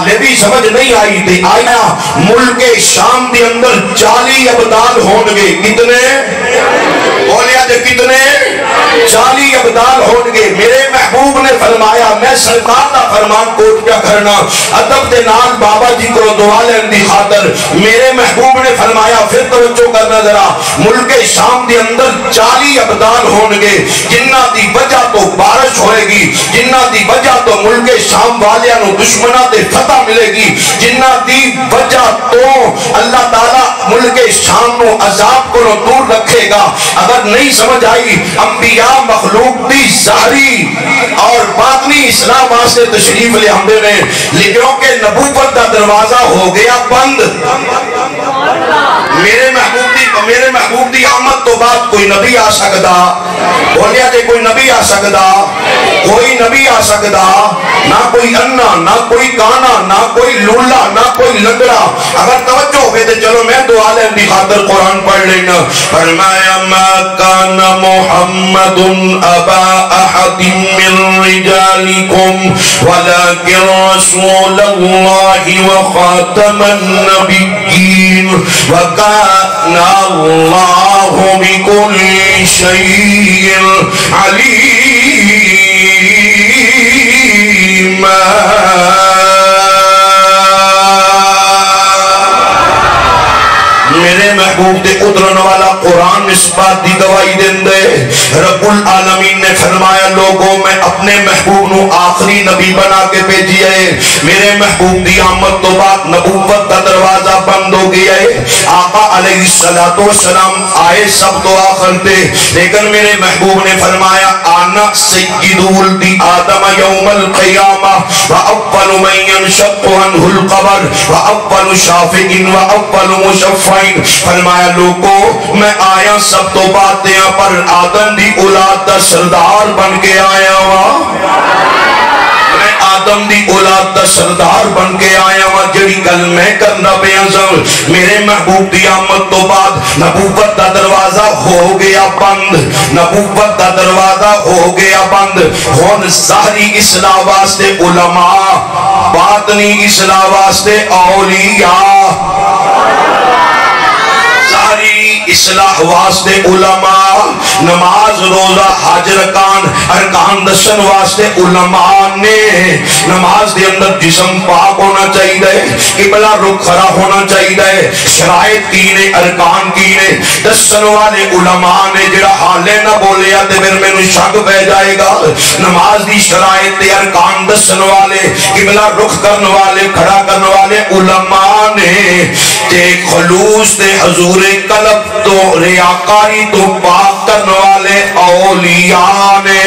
حالے بھی سمجھ نہیں آئی تھی آیا ملک شام دے اندر 40 ابدال ہون گے کتنے بولیا جے کتنے 40 ابدال ہون گے میرے محبوب نے فرمایا میں سرکار دا فرمان کوٹ کیا کرنا ادب دے نال بابا جی کو دعا لین دی خاطر میرے محبوب نے فرمایا پھر توجہ کرنا ذرا ملک شام دے اندر 40 ابدال ہون گے جنہ دی وجہ تو بارش ہوئے گی جنہ دی وجہ تو ملک شام والیاں نو دشمنہ تے فتح ملے گی جنہ دی وجہ تو اللہ تعالیٰ ملک شام نو عذاب کو دور رکھے گا اگر نہیں سمجھ آئی انبیاء مخلوق دی ظاہری اور باطنی اصلاح واسطے تشریف لے ہم نے لیکن کہ نبوت دا دروازہ ہو گیا بند میرے محبوب دی آمد تو بعد کوئی نبی آ سکدا بولیا جے کوئی نبی آ سکدا کوئی نبی آ سکدا نہ کوئی انا نہ کوئی کانا نہ کوئی لولا نہ کوئی لگڑا اگر توجہ ہوئے تو چلو میں دعا لین دی خاطر قرآن پڑھ لینا فرمایا ما کان محمد ابا احد من رجالکم ولکن رسول اللہ وخاتم النبیین وکان اللہ بکل شیء علیم میرے محبوب دے اترن والا قرآن اس بات دی گواہی دین دے رب العالمین نے فرمایا لوگوں میں اپنے محبوب نو آخری نبی بنا کے بھیجی ہے میرے محبوب دی آمد تو بعد نبوت کا دروازہ بند ہو گیا ہے آقا علیہ السلام آئے سب تو آخر تھے لیکن میرے محبوب نے فرمایا آنا سید ولد آدم یوم القیامہ وَأَوَّلُ مَنْ يَنْشَقُّ عَنْهُ الْقَبْرُ وَأَوَّلُ شَافِعٍ وَأَوَّلُ مُشَفَّعٍ فرمایا لوگوں میں آیا سب تو باتیں پر آدم دی اولاد دا سردار بن کے آیا ہوا میں آدم دی اولاد دا سردار بن کے آیا ہوا جڑی گل میں کرنا بے ازم میرے محبوب دی آمد تو بعد نبوت دا دروازہ ہو گیا بند نبوت دا دروازہ ہو گیا بند ہون ظاہری اصلاح واسطے علماء باطنی اصلاح واسطے اولیاء اصلاح واسطے علماء نماز روزہ حج ارکان دسن واسطے علماء نے نماز دے اندر جسم پاک ہونا چاہیے قبلہ رخ کھڑا ہونا چاہیے شرائط کی نے ارکان کی نے دسن والے علماء نے جڑا حالے نہ بولیا تے پھر میں نے شک پہ جائے گا نماز دی شرائط تے ارکان دسن والے قبلہ رخ کرن والے کھڑا کرن والے علماء نے تے خلوص تے حضور قلب تو ریاکاری تو پاک کرنے والے اولیاء نے